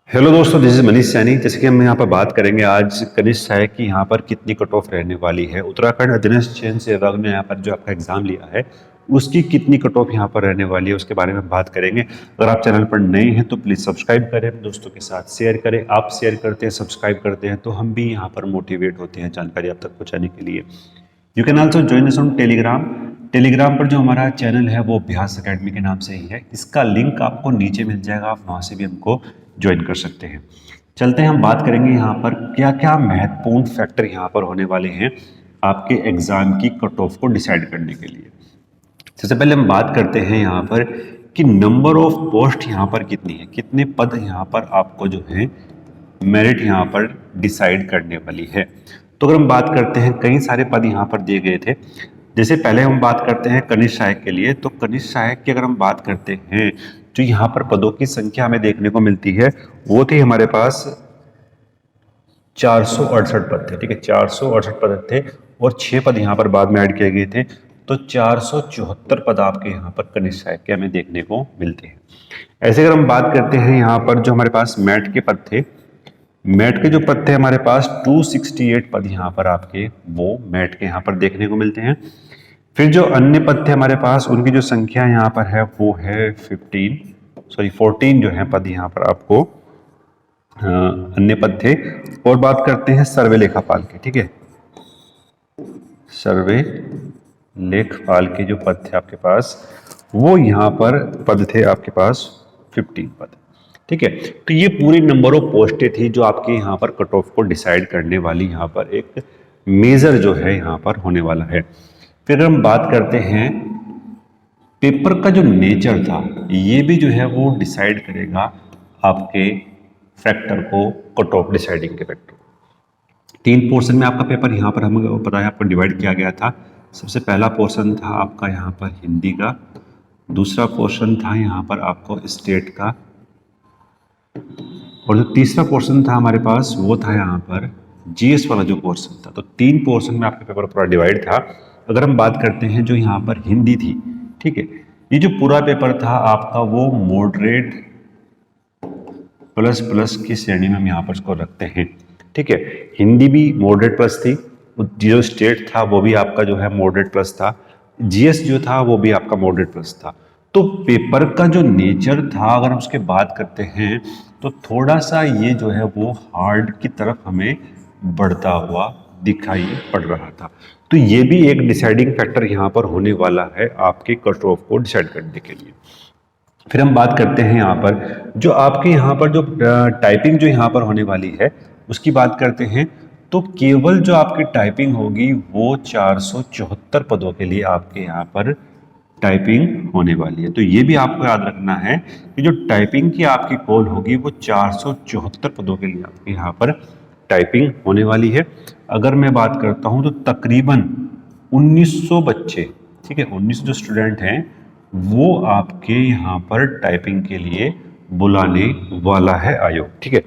Hello दोस्तों, this is Manish Saini. जैसे कि हम यहाँ पर बात करेंगे आज कनिष्ठ सहायक की यहाँ पर कितनी कट ऑफ रहने वाली है। उत्तराखंड अधीनस्थ चयन से विभाग ने यहाँ पर जो आपका एग्जाम लिया है उसकी कितनी कट ऑफ यहाँ पर रहने वाली है उसके बारे में बात करेंगे। अगर आप चैनल पर नए हैं तो प्लीज़ सब्सक्राइब करें, अपने दोस्तों के साथ शेयर करें। आप शेयर करते हैं, सब्सक्राइब करते हैं तो हम भी यहाँ पर मोटिवेट होते हैं जानकारी आप तक पहुँचाने के लिए। You can also join us on Telegram. Telegram पर जो हमारा चैनल है वो अभ्यास अकेडमी के नाम से ही है। इसका लिंक आपको नीचे मिल जाएगा, आप वहाँ से भी हमको ज्वाइन कर सकते हैं। चलते हैं, हम बात करेंगे यहाँ पर क्या क्या महत्वपूर्ण फैक्टर यहाँ पर होने वाले हैं आपके एग्जाम की कट ऑफ को डिसाइड करने के लिए। सबसे पहले हम बात करते हैं यहाँ पर कि नंबर ऑफ पोस्ट यहाँ पर कितनी है, कितने पद यहाँ पर आपको जो है मेरिट यहाँ पर डिसाइड करने वाली है। तो अगर हम बात करते हैं, कई सारे पद यहाँ पर दिए गए थे। जैसे पहले हम बात करते हैं कनिष्ठ सहायक के लिए, तो कनिष्ठ सहायक की अगर हम बात करते हैं जो यहाँ पर पदों की संख्या हमें देखने को मिलती है वो थी हमारे पास 468 पद थे। ठीक है, 468 पद थे और 6 पद यहाँ पर बाद में ऐड किए गए थे, तो 474 पद आपके यहाँ पर कनिष्ठ सहायक के हमें देखने को मिलते हैं। ऐसे अगर हम बात करते हैं यहाँ पर जो हमारे पास मैट के पद थे, मैट के जो पद थे हमारे पास 268 पद यहाँ पर आपके वो मैट के यहाँ पर देखने को मिलते हैं। फिर जो अन्य पद थे हमारे पास उनकी जो संख्या यहाँ पर है वो है 14 जो है पद यहाँ पर आपको अन्य पद थे। और बात करते हैं सर्वे लेखापाल के। ठीक है, सर्वे लेखपाल के जो पद थे आपके पास वो यहाँ पर पद थे आपके पास 15 पद। ठीक है, तो ये पूरी नंबर ऑफ पोस्टें थी जो आपके यहाँ पर कट ऑफ को डिसाइड करने वाली यहाँ पर एक मेजर जो है यहाँ पर होने वाला है। फिर हम बात करते हैं पेपर का जो नेचर था ये भी जो है वो डिसाइड करेगा आपके फैक्टर को, कट ऑफ डिसाइडिंग के फैक्टर। 3 पोर्शन में आपका पेपर यहाँ पर हमें पता है आपको डिवाइड किया गया था। सबसे पहला पोर्शन था आपका यहाँ पर हिंदी का, दूसरा पोर्शन था यहाँ पर आपको स्टेट का, और जो तीसरा पोर्शन था हमारे पास वो था यहाँ पर जीएस वाला जो पोर्शन था। तो 3 पोर्शन में आपका पेपर पूरा डिवाइड था। अगर हम बात करते हैं जो यहाँ पर हिंदी थी, ठीक है, ये जो पूरा पेपर था आपका वो मॉडरेट प्लस प्लस की श्रेणी में हम यहाँ पर इसको रखते हैं। ठीक है, हिंदी भी मॉडरेट प्लस थी, जो स्टेट था वो भी आपका जो है मॉडरेट प्लस था, जीएस जो था वो भी आपका मॉडरेट प्लस था। तो पेपर का जो नेचर था अगर हम उसके बात करते हैं तो थोड़ा सा ये जो है वो हार्ड की तरफ हमें बढ़ता हुआ दिखाई पड़ रहा था। तो ये भी एक डिसाइडिंग फैक्टर यहाँ पर होने वाला है आपके कट ऑफ को डिसाइड करने के लिए। फिर हम बात करते हैं यहाँ पर जो आपके यहाँ पर जो टाइपिंग जो यहाँ पर होने वाली है उसकी बात करते हैं। तो केवल जो आपकी टाइपिंग होगी वो 474 पदों के लिए आपके यहाँ पर टाइपिंग होने वाली है। तो ये भी आपको याद रखना है कि जो टाइपिंग की आपकी कॉल होगी वो 474 पदों के लिए आपके यहाँ पर टाइपिंग होने वाली है। अगर मैं बात करता हूँ तो तकरीबन 1900 बच्चे, ठीक है, 1900 जो स्टूडेंट हैं वो आपके यहाँ पर टाइपिंग के लिए बुलाने वाला है आयोग। ठीक है,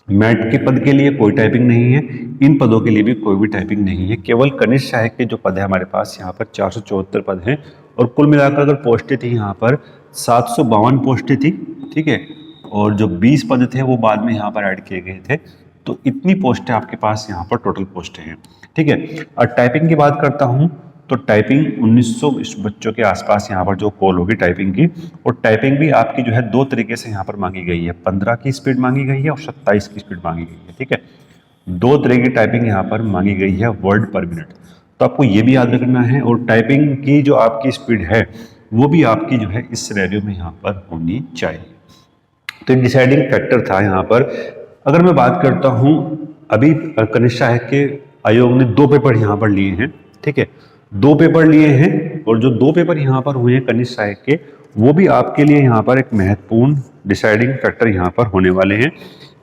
मैट के पद के लिए कोई टाइपिंग नहीं है, इन पदों के लिए भी कोई भी टाइपिंग नहीं है। केवल कनिष्ठ सहायक के जो पद है हमारे पास यहाँ पर 474 पद हैं और कुल मिलाकर अगर पोस्टें थी यहाँ पर 752 पोस्टें थी। ठीक है, और जो 20 पद थे वो बाद में यहाँ पर ऐड किए गए थे। तो इतनी पोस्टें आपके पास यहाँ पर टोटल पोस्टें हैं। ठीक है, और टाइपिंग की बात करता हूँ तो टाइपिंग 1900 बच्चों के आसपास यहाँ पर जो कॉल होगी टाइपिंग की, और टाइपिंग भी आपकी जो है 2 तरीके से यहाँ पर मांगी गई है, 15 की स्पीड मांगी गई है और 27 की स्पीड मांगी गई है। ठीक है, 2 तरह की टाइपिंग यहाँ पर मांगी गई है वर्ड पर मिनट। तो आपको ये भी याद रखना है, और टाइपिंग की जो आपकी स्पीड है वो भी आपकी जो है इस सिनेरियो में यहाँ पर होनी चाहिए। तो डिसाइडिंग फैक्टर था यहाँ पर। अगर मैं बात करता हूँ अभी कनिष्ठ सहायक के आयोग ने 2 पेपर यहाँ पर लिए हैं। ठीक है, 2 पेपर लिए हैं और जो 2 पेपर यहाँ पर हुए हैं कनिष्ठ सहायक के वो भी आपके लिए यहाँ पर एक महत्वपूर्ण डिसाइडिंग फैक्टर यहाँ पर होने वाले हैं।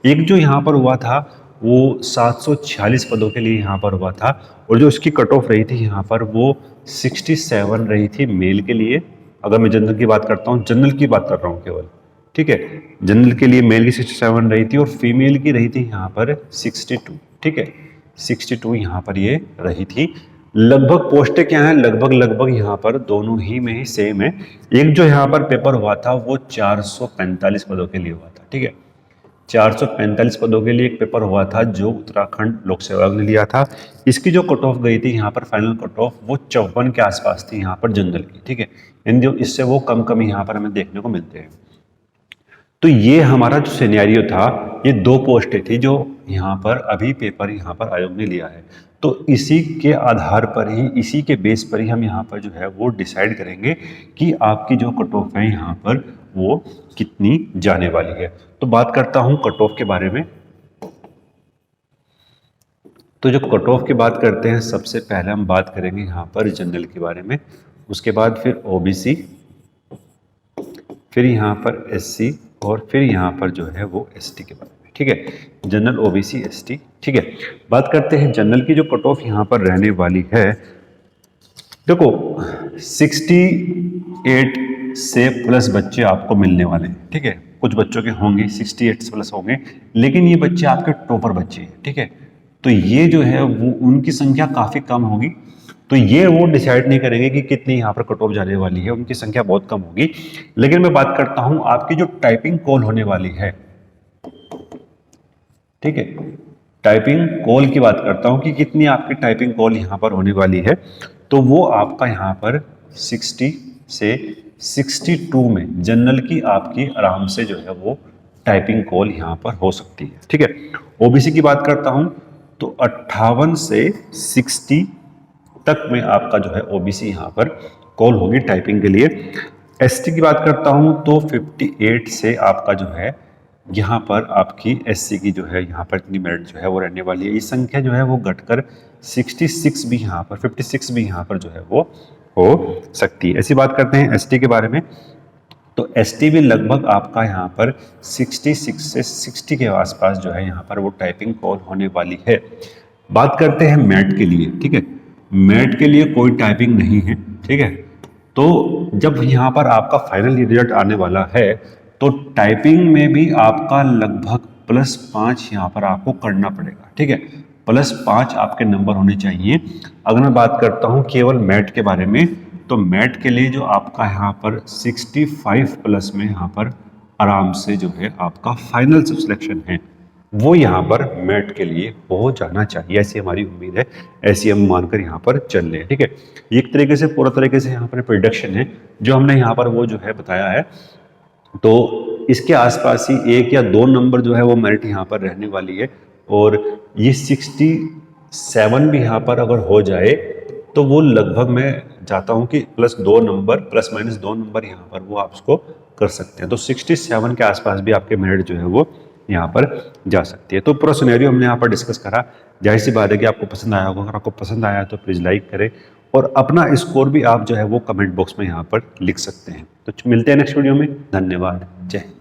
एक जो यहाँ पर हुआ था वो 746 पदों के लिए यहाँ पर हुआ था और जो इसकी कट ऑफ रही थी यहाँ पर वो 67 रही थी मेल के लिए। अगर मैं जनरल की बात करता हूँ, जनरल की बात कर रहा हूँ केवल, ठीक है, जनरल के लिए मेल की 67 रही थी और फीमेल की रही थी यहाँ पर 62। ठीक है, 62 यहाँ पर ये रही थी। लगभग पोस्टें क्या हैं, लगभग यहाँ पर दोनों ही में ही सेम है। एक जो यहाँ पर पेपर हुआ था वो 445 पदों के लिए हुआ था। ठीक है, 445 पदों के लिए एक पेपर हुआ था जो उत्तराखंड लोक सेवा आयोग ने लिया था। इसकी जो कट ऑफ गई थी यहाँ पर, फाइनल कट ऑफ वो 54 के आसपास थी यहाँ पर जनरल की, ठीक है। इन जो इससे वो कम यहाँ पर हमें देखने को मिलते हैं। तो ये हमारा जो सिनेरियो था, ये 2 पोस्टें थी जो यहाँ पर अभी पेपर यहाँ पर आयोग ने लिया है। तो इसी के आधार पर ही, इसी के बेस पर ही हम यहाँ पर जो है वो डिसाइड करेंगे कि आपकी जो कट ऑफ है यहाँ पर वो कितनी जाने वाली है। तो बात करता हूँ कट ऑफ के बारे में। तो जब कट ऑफ की बात करते हैं, सबसे पहले हम बात करेंगे यहाँ पर जनरल के बारे में, उसके बाद फिर ओबीसी, फिर यहाँ पर एससी और फिर यहाँ पर जो है वो एसटी के बारे में, ठीक है। जनरल, ओबीसी, एसटी, ठीक है। बात करते हैं जनरल की जो कट ऑफ यहाँ पर रहने वाली है। देखो 68 से प्लस बच्चे आपको मिलने वाले हैं, ठीक है। कुछ बच्चों के होंगे 68 से प्लस होंगे, लेकिन ये बच्चे आपके टॉपर बच्चे हैं, ठीक है। तो ये जो है वो उनकी संख्या काफ़ी कम होगी। तो ये वो डिसाइड नहीं करेंगे कि कितनी यहाँ पर कट ऑफ जाने वाली है, उनकी संख्या बहुत कम होगी। लेकिन मैं बात करता हूँ आपकी जो टाइपिंग कॉल होने वाली है, ठीक है, टाइपिंग कॉल की बात करता हूँ कि कितनी आपकी टाइपिंग कॉल यहाँ पर होने वाली है। तो वो आपका यहाँ पर 60 से 62 में जनरल की आपकी आराम से जो है वो टाइपिंग कॉल यहाँ पर हो सकती है, ठीक है। ओबीसी की बात करता हूँ तो 58 से 60 तक में आपका जो है ओबीसी यहाँ पर कॉल होगी टाइपिंग के लिए। एसटी की बात करता हूँ तो 58 से आपका जो है यहाँ पर आपकी एससी की जो है यहाँ पर इतनी मेरिट जो है वो रहने वाली है। ये संख्या जो है वो घटकर 66 भी यहाँ पर, 56 भी यहाँ पर जो है वो हो सकती है। ऐसी बात करते हैं एसटी के बारे में। तो एसटी भी लगभग आपका यहाँ पर 66 से 60 के आसपास जो है यहाँ पर वो टाइपिंग कॉल होने वाली है। बात करते हैं मैट के लिए, ठीक है। मैट के लिए कोई टाइपिंग नहीं है, ठीक है। तो जब यहाँ पर आपका फाइनल रिजल्ट आने वाला है तो टाइपिंग में भी आपका लगभग +5 यहाँ पर आपको करना पड़ेगा, ठीक है। +5 आपके नंबर होने चाहिए। अगर मैं बात करता हूँ केवल मैट के बारे में, तो मैट के लिए जो आपका यहाँ पर 65 प्लस में यहाँ पर आराम से जो है आपका फाइनल सिलेक्शन है वो यहाँ पर मैट के लिए हो जाना चाहिए, ऐसी हमारी उम्मीद है, ऐसी हम मानकर यहाँ पर चल रहे हैं, ठीक है। एक तरीके से पूरा तरीके से यहाँ पर प्रिडिक्शन है जो हमने यहाँ पर वो जो है बताया है। तो इसके आसपास ही 1 या 2 नंबर जो है वो मेरिट यहाँ पर रहने वाली है। और ये 67 भी यहाँ पर अगर हो जाए तो वो लगभग मैं चाहता हूँ कि +2 नंबर, ±2 नंबर यहाँ पर वो आप उसको कर सकते हैं। तो 67 के आसपास भी आपके मेरिट जो है वो यहाँ पर जा सकती है। तो पूरा सिनेरियो हमने यहाँ पर डिस्कस करा। जाहिर सी बात है कि आपको पसंद आया होगा। अगर आपको पसंद आया तो प्लीज़ लाइक करें और अपना स्कोर भी आप जो है वो कमेंट बॉक्स में यहाँ पर लिख सकते हैं। तो मिलते हैं नेक्स्ट वीडियो में। धन्यवाद। जय हिंद।